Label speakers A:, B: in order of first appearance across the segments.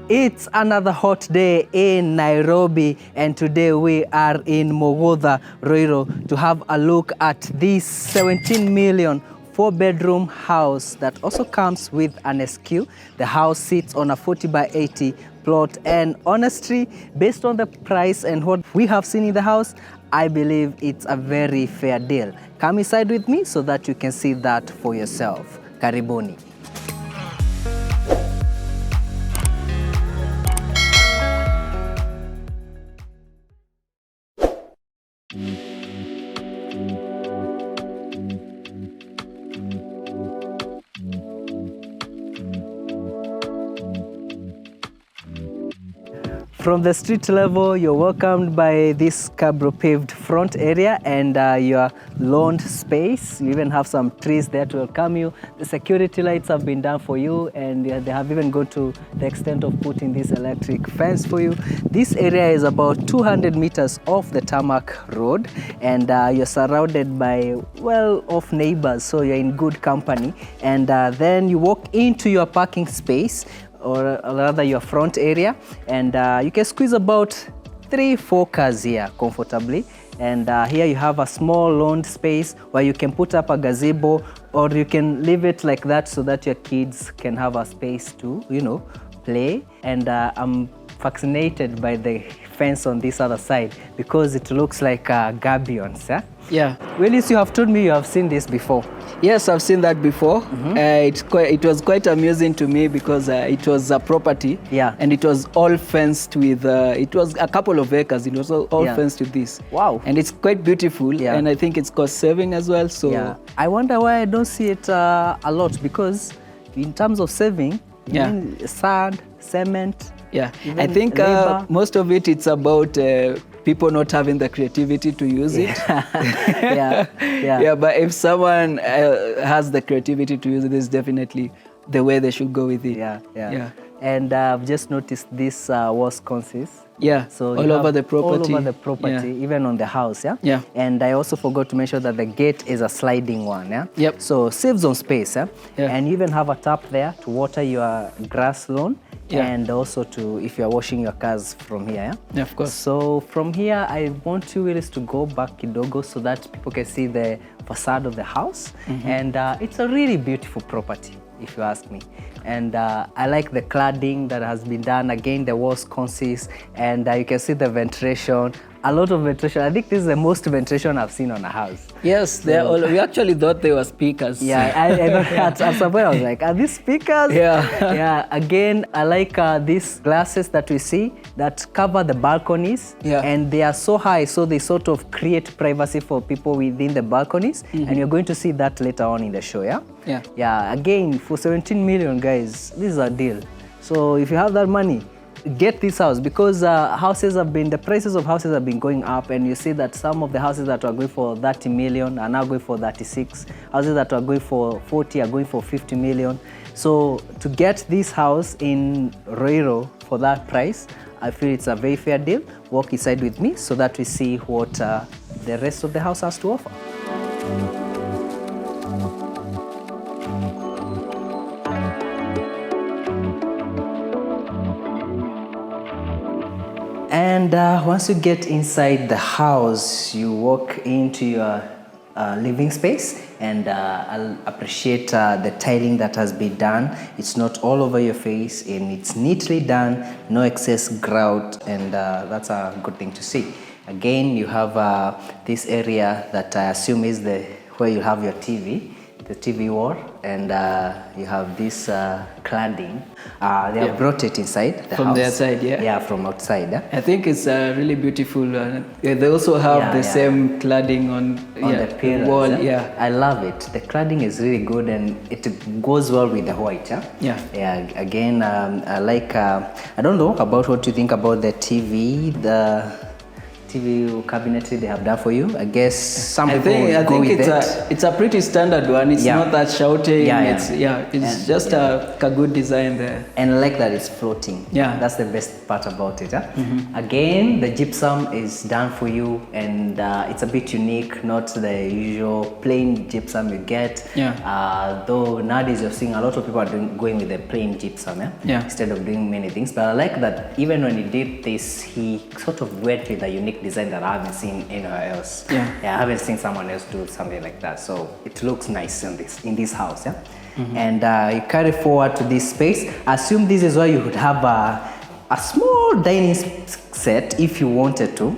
A: It's another hot day in Nairobi, and today we are in Mogotha, Ruiru, to have a look at this 17 million 4-bedroom house that also comes with an SQ. The house sits on a 40 by 80 plot, and honestly, based on the price and what we have seen in the house, I believe it's a very fair deal. Come inside with me so that you can see that for yourself. Karibuni. From the street level, you're welcomed by this cabro-paved front area and your lawn space. You even have some trees there to welcome you. The security lights have been done for you, and they have even gone to the extent of putting this electric fence for you. This area is about 200 meters off the tarmac road, and you're surrounded by well-off neighbors, so you're in good company. And then you walk into your parking space, or rather your front area, and you can squeeze about 3-4 cars here comfortably. And here you have a small lawn space where you can put up a gazebo, or you can leave it like that so that your kids can have a space to, play. And I'm fascinated by the fence on this other side because it looks like gabions.
B: Yeah.
A: Willis, you have told me you have seen this before.
B: Yes, I've seen that before. It was quite amusing to me because it was a property, and it was all fenced with, it was a couple of acres, it was all fenced with this.
A: Wow.
B: And it's quite beautiful, and I think it's cost saving as well. So
A: I wonder why I don't see it a lot, because in terms of saving, sand, cement,
B: I think most of it's about people not having the creativity to use it. But if someone has the creativity to use it, it's definitely the way they should go with it.
A: And I've just noticed this was consist. So
B: all over the property.
A: All over the property, even on the house. And I also forgot to mention that the gate is a sliding one. So saves on space. And you even have a tap there to water your grass lawn. And also to, if you're washing your cars from here.
B: Of course.
A: So from here, I want you Willis to go back kidogo so that people can see the facade of the house. And it's a really beautiful property, if you ask me. And I like the cladding that has been done. Again, the walls consist, and you can see the ventilation. A lot of ventilation. I think this is the most ventilation I've seen on a house.
B: Yes, we actually thought they were speakers.
A: At some point I was like, are these speakers? Again, I like these glasses that we see that cover the balconies. And they are so high, so they sort of create privacy for people within the balconies. And you're going to see that later on in the show, Again, for 17 million, guys, this is a deal. So if you have that money, get this house, because the prices of houses have been going up, and you see that some of the houses that are going for 30 million are now going for 36. Houses that are going for 40 are going for 50 million. So to get this house in Ruiru for that price, I feel it's a very fair deal. Walk inside with me so that we see what the rest of the house has to offer. And once you get inside the house, you walk into your living space, and I'll appreciate the tiling that has been done. It's not all over your face, and it's neatly done, no excess grout, and that's a good thing to see. Again, you have this area that I assume is where you have your TV, the TV wall, and you have this cladding. They have brought it inside the
B: from
A: house.
B: The outside,
A: from outside.
B: I think it's really beautiful. They also have the same cladding on
A: the pillars,
B: wall.
A: I love it. The cladding is really good, and it goes well with the white. Again, I like. I don't know about what you think about the TV. The TV cabinetry they have done for you. I guess some people
B: I
A: go
B: think
A: with it.
B: it's a pretty standard one. It's not that shouting. It's just a good design there.
A: And I like that it's floating.
B: Yeah,
A: that's the best part about it. Again, the gypsum is done for you, and it's a bit unique, not the usual plain gypsum you get. Though nowadays you're seeing a lot of people are going with the plain gypsum, instead of doing many things. But I like that even when he did this, he sort of went with a unique design that I haven't seen anywhere else. I haven't seen someone else do something like that. So it looks nice in this house. And you carry forward to this space. I assume this is where you would have a small dining set if you wanted to.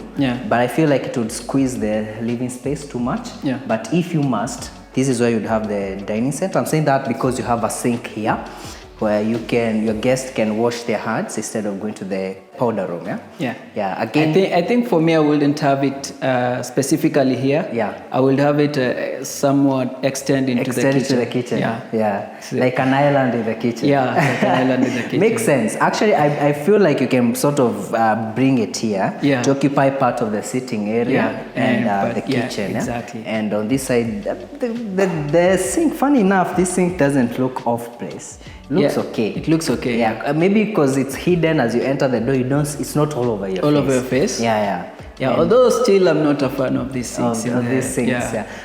A: But I feel like it would squeeze the living space too much. But if you must, this is where you'd have the dining set. I'm saying that because you have a sink here where your guests can wash their hands instead of going to the powder room. Again,
B: I think for me, I wouldn't have it specifically here. I would have it somewhat extended to the kitchen.
A: Like an island in the kitchen.
B: Like an island in the kitchen.
A: Makes sense. Actually, I feel like you can sort of bring it here to occupy part of the sitting area and the kitchen.
B: Exactly.
A: And on this side, the sink, funny enough, this sink doesn't look off place. It looks okay.
B: It looks okay.
A: Maybe because it's hidden as you enter the door. It's not all over your face.
B: All over your face? Although still I'm not a fan of these sinks.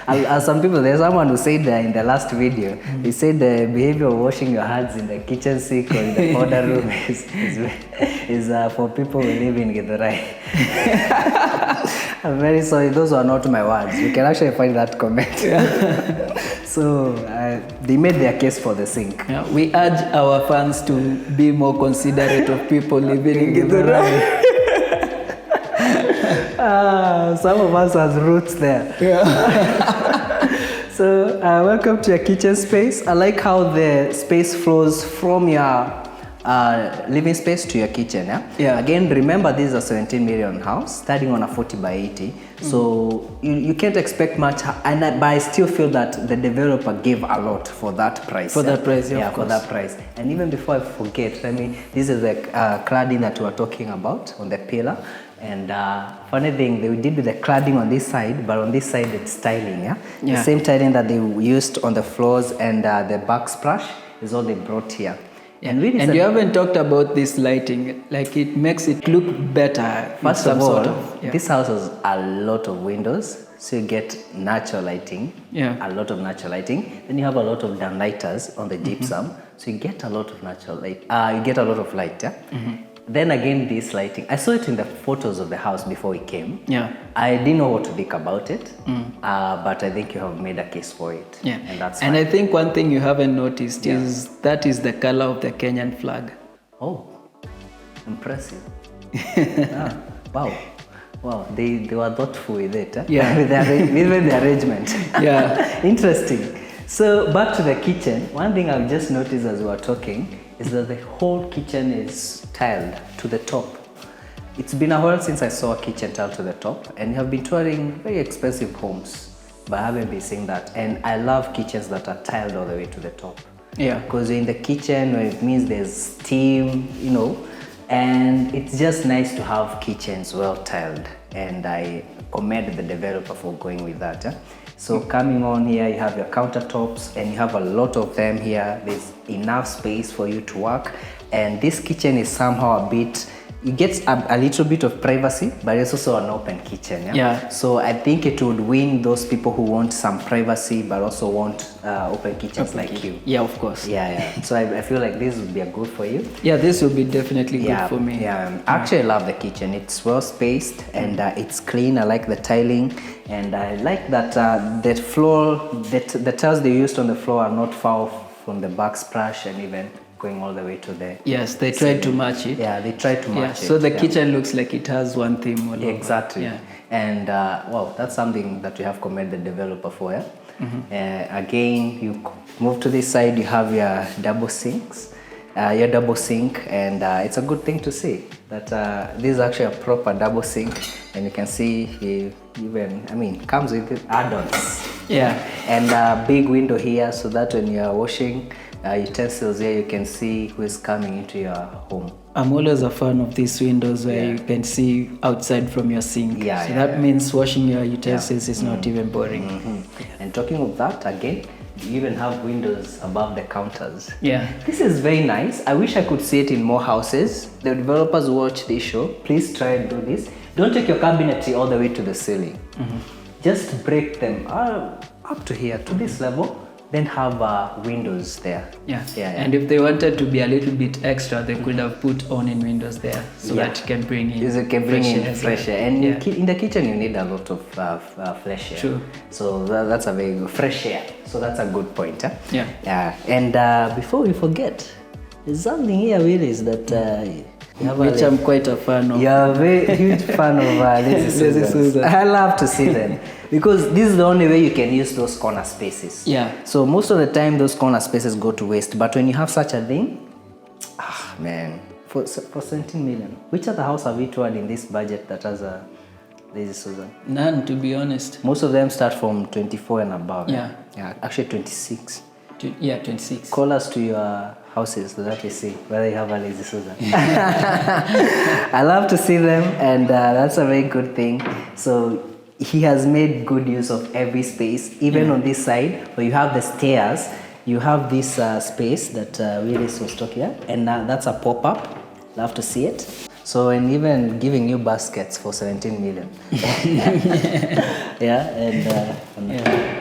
A: As some people, there's someone who said in the last video, he said the behavior of washing your hands in the kitchen sink or in the powder room is for people who live in Githurai. I'm very sorry, those are not my words. You can actually find that comment. So they made their case for the sink.
B: We urge our fans to be more considerate of people living in Githurai.
A: Some of us has roots there. So welcome to your kitchen space. I like how the space flows from your living space to your kitchen. Again, remember this is a 17 million house starting on a 40 by 80. So you can't expect much, but I still feel that the developer gave a lot for that price.
B: For that price,
A: for that price. And even before I forget, this is the cladding that we were talking about on the pillar. And funny thing, they did with the cladding on this side, but on this side it's tiling. The same tiling that they used on the floors and the backsplash is all they brought here.
B: And you haven't talked about this lighting, like it makes it look better.
A: First of all, this house has a lot of windows, so you get natural lighting, a lot of natural lighting. Then you have a lot of downlighters on the gypsum, so you get a lot of natural light. You get a lot of light. Then again, this lighting, I saw it in the photos of the house before we came. I didn't know what to think about it, but I think you have made a case for it. And that's fine.
B: I think one thing you haven't noticed is that is the color of the Kenyan flag.
A: Oh, impressive. Wow. Wow, they were thoughtful with it. Even the arrangement. Interesting. So back to the kitchen. One thing I've just noticed as we were talking is that the whole kitchen is tiled to the top. It's been a while since I saw a kitchen tiled to the top, and you have been touring very expensive homes, but I haven't been seeing that. And I love kitchens that are tiled all the way to the top. Because in the kitchen, it means there's steam, and it's just nice to have kitchens well tiled. And I commend the developer for going with that. So coming on here, you have your countertops, and you have a lot of them here. There's enough space for you to work. And this kitchen is somehow it gets a little bit of privacy, but it's also an open kitchen. So I think it would win those people who want some privacy, but also want open kitchens like you.
B: Of course.
A: So I feel like this would be a good for you.
B: This will be definitely good for me.
A: Actually, I love the kitchen. It's well spaced and it's clean. I like the tiling, and I like that the floor, the tiles they used on the floor are not far off from the backsplash and even going all the way to the...
B: they tried to match it.
A: They tried to match it.
B: So the kitchen looks like it has one theme all over.
A: Exactly. And that's something that we have commended the developer for. Again, you move to this side, you have your double sinks. Your double sink, and it's a good thing to see that this is actually a proper double sink, and you can see he comes with add-ons. And a big window here, so that when you are washing, utensils here. You can see who is coming into your home.
B: I'm always a fan of these windows where you can see outside from your sink.
A: Yeah,
B: so that means washing your utensils is not even boring.
A: And talking of that, again, you even have windows above the counters.
B: Yeah.
A: This is very nice. I wish I could see it in more houses. The developers who watch this show, please try and do this. Don't take your cabinetry all the way to the ceiling. Just break them up to here, to this level. Then have windows there.
B: Yeah. And if they wanted to be a little bit extra, they could have put awning windows there so that you can bring in
A: fresh air. And in the kitchen, you need a lot of fresh air.
B: True.
A: So that's a very good fresh air. So that's a good point. Huh?
B: Yeah.
A: And before we forget, there's something here, Willis, that
B: which I'm quite a fan of.
A: You're a very huge fan of Lazy Susans. I love to see them because this is the only way you can use those corner spaces.
B: Yeah.
A: So most of the time those corner spaces go to waste, but when you have such a thing, man, for 17 million, which other house have we toured in this budget that has a Lazy Susan?
B: None, to be honest.
A: Most of them start from 24 and above.
B: Yeah.
A: Actually 26.
B: 26.
A: Call us to your houses so that we see whether you have a Lazy Susan. I love to see them, and that's a very good thing. So he has made good use of every space, even on this side where you have the stairs. You have this space that Willis was talking about, and that's a pop-up. Love to see it. So, and even giving you baskets for 17 million.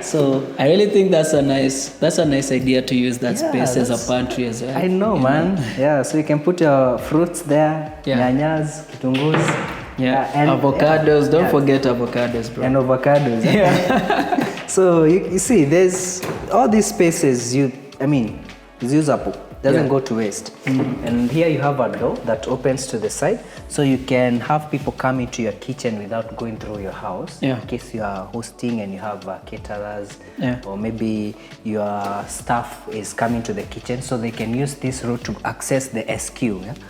B: So I really think that's a nice idea to use that space as a pantry as well.
A: I know, man. Yeah, so you can put your fruits there, nyanyas, kitungus.
B: And avocados. Don't forget avocados, bro.
A: And avocados. So you see, there's all these spaces. It's usable. Doesn't go to waste. And here you have a door that opens to the side, so you can have people come into your kitchen without going through your house. In case you are hosting and you have caterers, or maybe your staff is coming to the kitchen, so they can use this route to access the SQ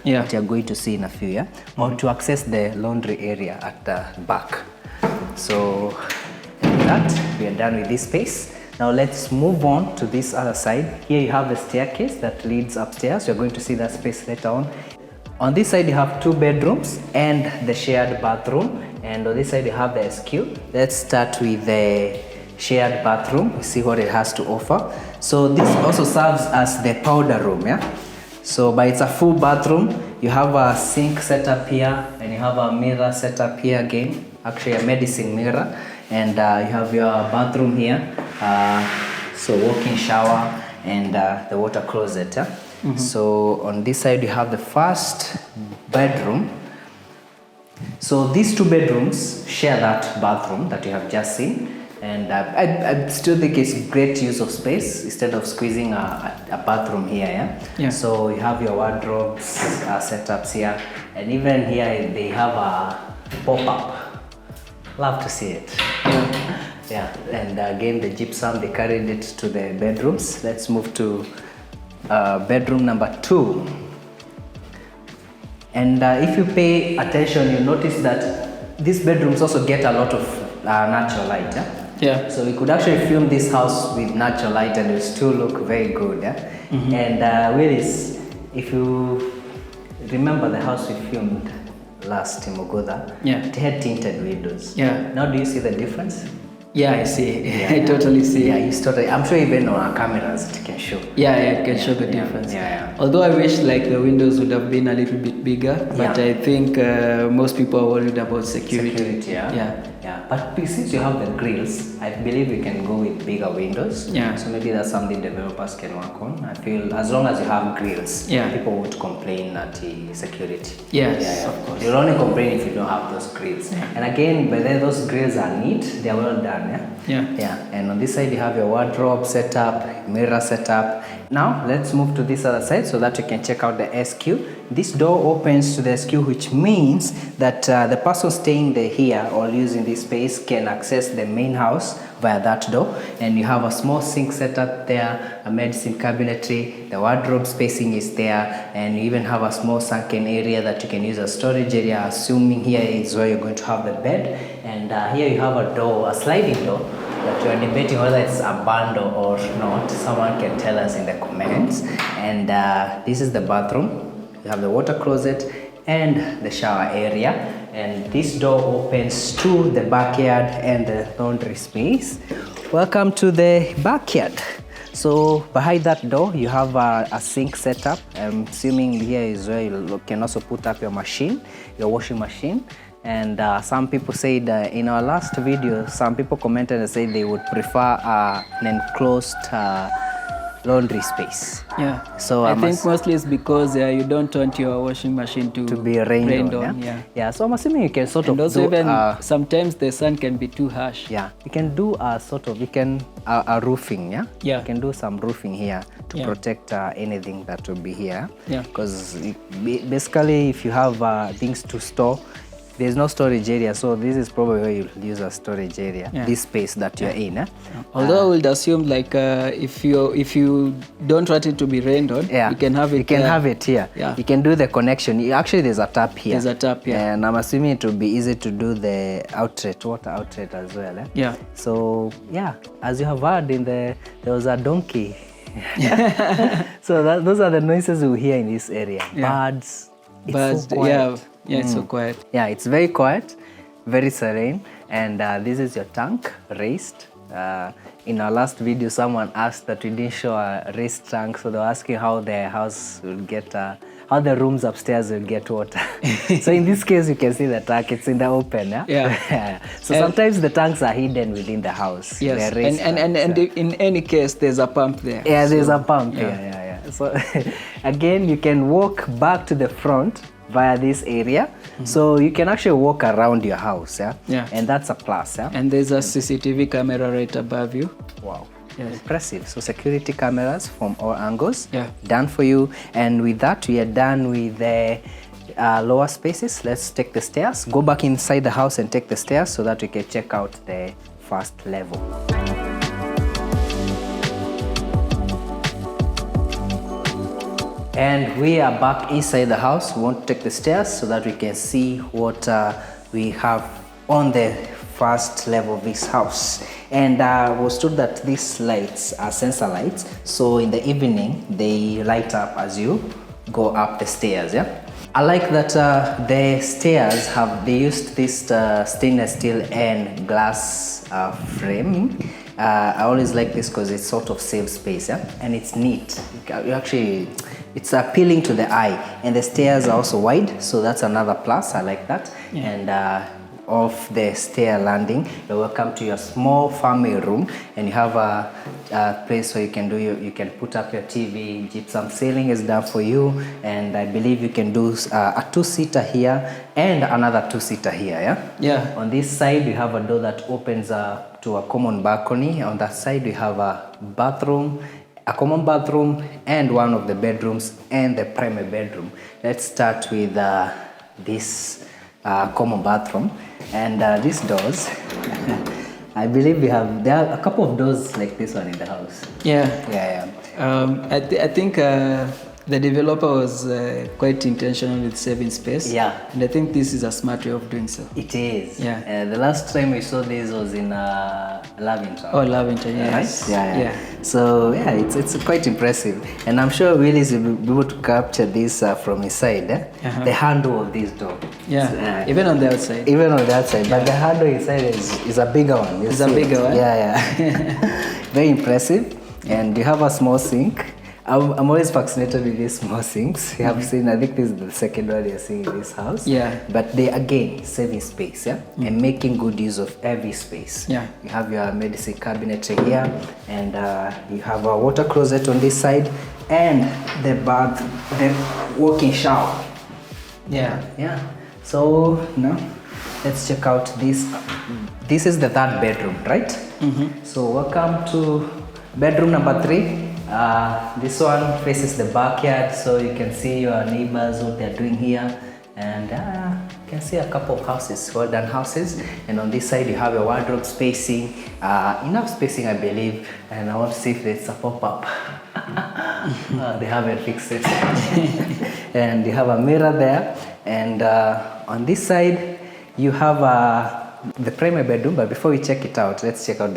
A: that you're going to see in a few, or to access the laundry area at the back. So with that, we are done with this space. Now let's move on to this other side. Here you have the staircase that leads upstairs. You're going to see that space later on. On this side you have 2 bedrooms and the shared bathroom. And on this side you have the SQ. Let's start with the shared bathroom. We see what it has to offer. So this also serves as the powder room. But it's a full bathroom. You have a sink set up here, and you have a mirror set up here again. Actually a medicine mirror. And you have your bathroom here, so walk-in shower and the water closet. So on this side you have the first bedroom. So these 2 bedrooms share that bathroom that you have just seen, and I still think it's great use of space instead of squeezing a bathroom here. So you have your wardrobes setups here, and even here they have a pop-up. Love to see it. And again, the gypsum, they carried it to the bedrooms. Let's move to bedroom number 2. And if you pay attention, you notice that these bedrooms also get a lot of natural light. So we could actually film this house with natural light and it will still look very good. And Willis, if you remember the house we filmed last in Mogoda, it had tinted windows. Now do you see the difference?
B: I see. I totally see.
A: I'm sure even on our cameras it can show.
B: It can show the difference. Although I wish the windows would have been a little bit bigger, but I think most people are worried about security. But
A: since you have the grills, I believe we can go with bigger windows. So maybe that's something developers can work on. I feel as long as you have grills, people won't complain at the security.
B: Of course.
A: You'll only complain if you don't have those grills. And again, but then those grills are neat, they are well done. And on this side you have your wardrobe setup, mirror setup. Now let's move to this other side so that you can check out the SQ. This door opens to the SQ, which means that the person staying here or using this space can access the main house via that door. And you have a small sink set up there, a medicine cabinetry, the wardrobe spacing is there, and you even have a small sunken area that you can use as storage area, assuming here is where you're going to have the bed. And here you have a door, a sliding door, that you are debating whether it's a bundle or not, someone can tell us in the comments. And this is the bathroom. You have the water closet and the shower area. And this door opens to the backyard and the laundry space. Welcome to the backyard. So behind that door, you have a sink setup. I'm assuming here is where you can also put up your machine, your washing machine. And some people said in our last video, some people commented and said they would prefer an enclosed laundry space.
B: Yeah.
A: So
B: I think mostly it's because you don't want your washing machine to
A: be rained on. Yeah. So I'm assuming you can sort of
B: also
A: do,
B: even sometimes the sun can be too harsh.
A: Yeah. You can do a roofing. Yeah. You can do some roofing here to protect anything that will be here. Yeah. Because basically, if you have things to store, there's no storage area, so this is probably where you'll use a storage area, this space that you're in.
B: Although I would assume like if you don't want it to be rained on, you can have it.
A: You can have it here. Yeah. You can do the connection. Actually, there's a tap here.
B: There's a tap here.
A: And I'm assuming it will be easy to do the water outlet as well.
B: Yeah.
A: So yeah, as you have heard there was a donkey. So those are the noises we hear in this area. Birds.
B: Birds. So quiet. Yeah, it's so quiet.
A: Yeah, it's very quiet, very serene. And this is your tank, raised. In our last video, someone asked that we didn't show a raised tank, so they were asking how the house will get, how the rooms upstairs will get water. So in this case, you can see the tank, it's in the open. Yeah. So sometimes the tanks are hidden within the house.
B: Yes, and in any case, there's a pump there.
A: Yeah, there's a pump. Yeah. So again, you can walk back to the front via this area. So you can actually walk around your house, and that's a plus.
B: And there's a CCTV camera right above you.
A: Wow. Yes. Impressive. So security cameras from all angles, done for you. And with that, we are done with the lower spaces. Let's take the stairs, go back inside the house and take the stairs so that we can check out the first level. And we are back inside the house. We want to take the stairs so that we can see what we have on the first level of this house. And I was told that these lights are sensor lights. So in the evening, they light up as you go up the stairs. I like that the stairs they used this stainless steel and glass framing. I always like this because it sort of saves space, and it's neat. It's appealing to the eye, and the stairs are also wide, so that's another plus. I like that. And off the stair landing, you're welcome to your small family room, and you have a place where you can put up your TV. Gypsum ceiling is done for you, and I believe you can do a 2-seater here and another 2-seater here. Yeah. On this side, you have a door that opens to a common balcony. On that side, we have a bathroom, a common bathroom, and one of the bedrooms and the primary bedroom. Let's start with this common bathroom. And these doors, I believe there are a couple of doors like this one in the house.
B: Yeah. I think the developer was quite intentional with saving space.
A: Yeah.
B: And I think this is a smart way of doing so.
A: It is.
B: Yeah.
A: The last time we saw this was in Lavington.
B: Oh, Lavington, yes.
A: Right? Yeah. So yeah, it's quite impressive. And I'm sure Willis will be able to capture this from inside. The handle of this door.
B: Yeah. Even on the outside.
A: Even on the outside. But the handle inside is a bigger one.
B: It's a bigger one?
A: Yeah. Very impressive. And you have a small sink. I'm always fascinated with these small sinks. You have seen, I think this is the second one you're seeing in this house.
B: Yeah.
A: But they, again, saving space, and making good use of every space.
B: Yeah.
A: You have your medicine cabinetry here, and you have a water closet on this side, and the walk-in shower.
B: Yeah.
A: So now, let's check out this. This is the third bedroom, right? So welcome to bedroom number 3. This one faces the backyard, so you can see your neighbors, what they're doing here, and you can see a couple of houses, well done houses. And on this side you have your wardrobe spacing, enough spacing I believe, and I want to see if there's a pop-up. They haven't fixed it. And you have a mirror there, and on this side you have the primary bedroom. But before we check it out, let's check out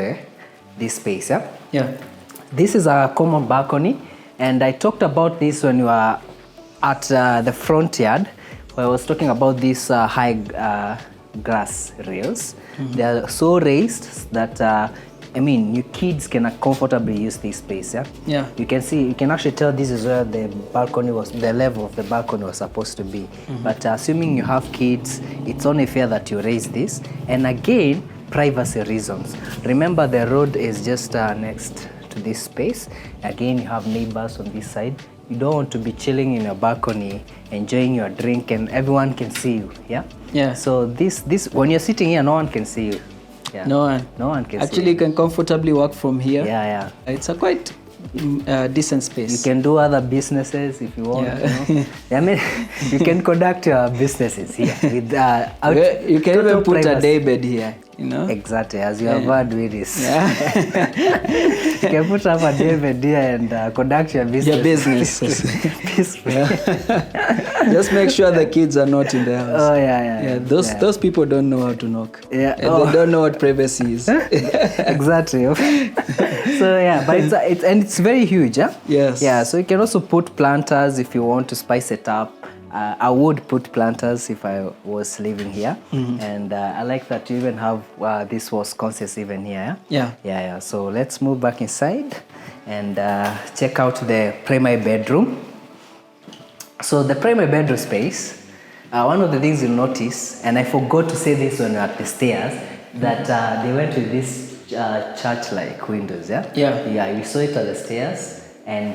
A: this space. Yeah.
B: Yeah.
A: This is a common balcony, and I talked about this when you were at the front yard, where I was talking about these high grass rails. They are so raised that your kids can comfortably use this space. Yeah.
B: Yeah.
A: You can actually tell this is where the level of the balcony was supposed to be. But assuming you have kids, it's only fair that you raise this. And again, privacy reasons. Remember, the road is just next to this space. Again, you have neighbors on this side. You don't want to be chilling in your balcony, enjoying your drink, and everyone can see you. Yeah.
B: Yeah.
A: So this when you're sitting here, no one can see you. Yeah.
B: No one can see. Actually, you can comfortably work from here.
A: Yeah.
B: It's a quite decent space.
A: You can do other businesses if you want. You can conduct your businesses here. With,
B: you can even put
A: privacy.
B: A day bed here.
A: Exactly, as you have heard with this. You can put up a day bed here and conduct your business.
B: Just make sure the kids are not in the house.
A: Oh yeah.
B: Those people don't know how to knock.
A: Yeah.
B: They don't know what privacy is.
A: Exactly. So yeah, but it's very huge. Yeah.
B: Yes.
A: Yeah. So you can also put planters if you want to spice it up. I would put planters if I was living here, and I like that you even have this was conscious even here. Yeah. So let's move back inside and check out the primary bedroom. So the primary bedroom space, one of the things you'll notice, and I forgot to say this when we were at the stairs, that they went with these church-like windows. Yeah. You saw it at the stairs, and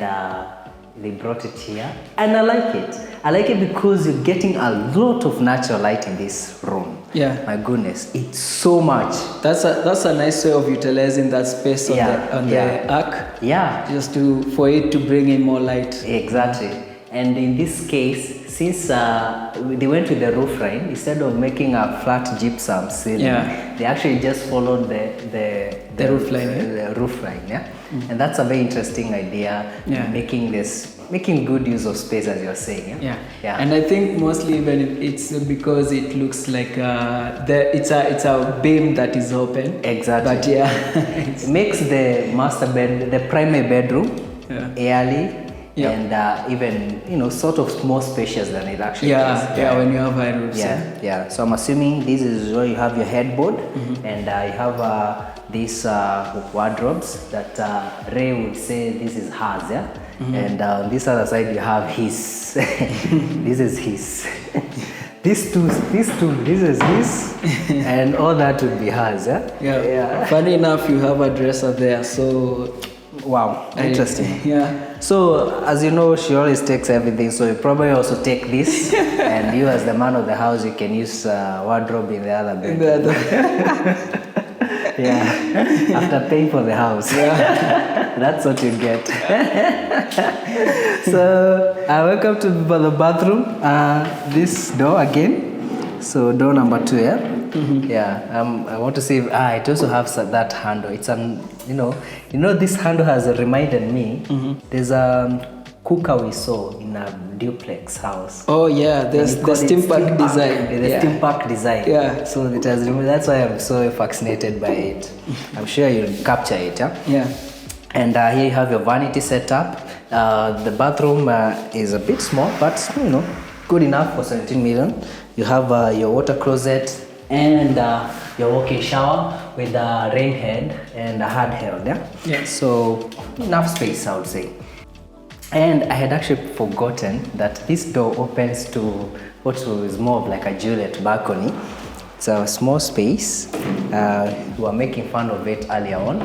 A: they brought it here, and I like it. I like it because you're getting a lot of natural light in this room.
B: Yeah.
A: My goodness, it's so much.
B: That's a nice way of utilizing that space on the arc.
A: Yeah.
B: Just for it to bring in more light.
A: Exactly. And in this case, since they went with the roof line, instead of making a flat gypsum ceiling, they actually just followed the
B: roof line.
A: The roof line, yeah. And that's a very interesting idea. Making good use of space, as you're saying.
B: Yeah. And I think mostly even it's because it looks like it's a beam that is open.
A: Exactly.
B: But
A: it makes the the primary bedroom airy.
B: Yeah.
A: And even sort of more spacious than it actually is.
B: Yeah, when you have high roofs.
A: Yeah. So I'm assuming this is where you have your headboard, and you have these wardrobes that Ray would say this is hers, yeah. And on this other side you have his. This is his. These two, this is his, and all that would be hers,
B: yeah. Funny enough, you have a dresser there, so.
A: Wow, interesting.
B: Yeah.
A: So, as you know, she always takes everything. So you probably also take this, and you, as the man of the house, you can use wardrobe in the other bed. Yeah. After paying for the house. Yeah. That's what you get. So, welcome to the bathroom. This door again. So door number 2, yeah. Yeah, I want to say it also has that handle. It's this handle has reminded me. There's a cooker we saw in a duplex house.
B: Oh yeah, there's the steampunk design.
A: The steampunk design.
B: Yeah.
A: So it has. That's why I'm so fascinated by it. I'm sure you'll capture it.
B: Yeah.
A: And here you have your vanity setup. The bathroom is a bit small, but good enough for 17 million. You have your water closet and your walk-in shower with a rain head and a handheld.
B: Yeah.
A: So enough space, I would say. And I had actually forgotten that this door opens to what is more of like a Juliet balcony. It's a small space. We were making fun of it earlier on.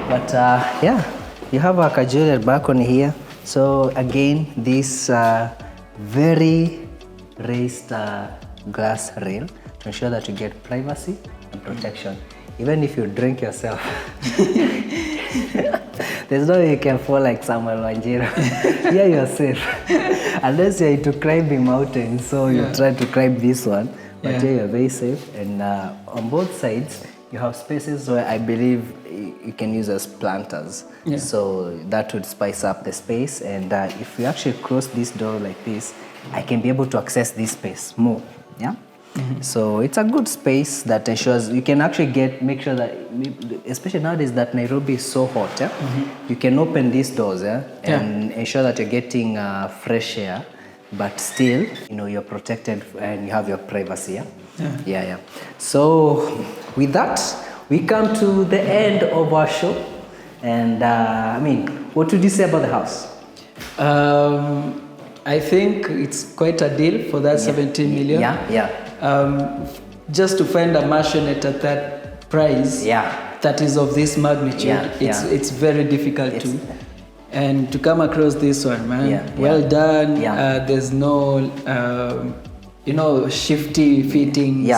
A: But you have a Juliet balcony here. So again, this very raised glass rail to ensure that you get privacy and protection. Even if you drink yourself, there's no way you can fall like Samuel Wanjiru. Here you're safe. Unless you're into climbing mountains, so you try to climb this one. But here you're very safe. And on both sides, you have spaces where I believe you can use as planters. Yeah. So that would spice up the space. And if you actually close this door like this, I can be able to access this space more. Yeah. So it's a good space that ensures you can actually make sure that, especially nowadays that Nairobi is so hot, you can open these doors and ensure that you're getting fresh air, but still, you're protected and you have your privacy. Yeah. So with that, we come to the end of our show. And what would you say about the house?
B: I think it's quite a deal for that 17 million. Just to find a maisonette at that price, that is of this magnitude, it's very difficult to. And to come across this one, man, well done. There's no, shifty fittings.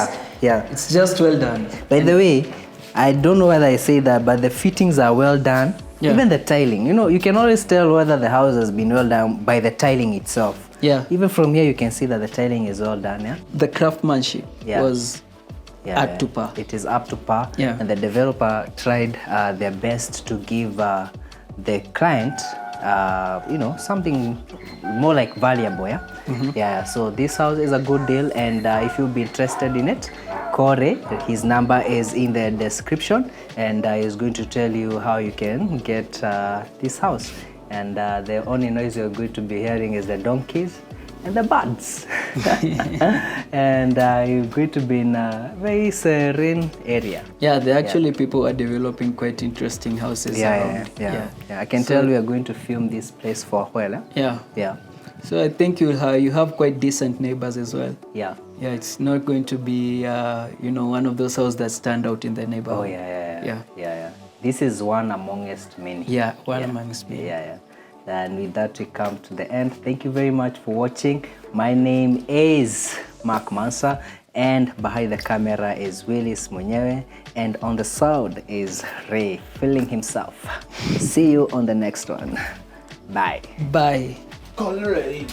B: It's just well done.
A: By the way, I don't know whether I say that, but the fittings are well done. Even the tiling, you can always tell whether the house has been well done by the tiling itself. Even from here, you can see that the tiling is well done.
B: The craftsmanship was up to par.
A: It is up to par. And the developer tried their best to give the client, something more like valuable. So this house is a good deal, and if you'll be interested in it, Kore, his number is in the description, and he's going to tell you how you can get this house. And the only noise you're going to be hearing is the donkeys and the birds. And you're going to be in a very serene area.
B: People are developing quite interesting houses around.
A: I can tell we are going to film this place for a while.
B: So I think you have quite decent neighbors as well. It's not going to be one of those houses that stand out in the neighborhood.
A: This is one amongst many.
B: Amongst many.
A: And with that, we come to the end. Thank you very much for watching. My name is Mak Mansa, and behind the camera is Willis Mwenyewe, and on the sound is Ray, feeling himself. See you on the next one. Bye.
B: Bye.
A: Corey.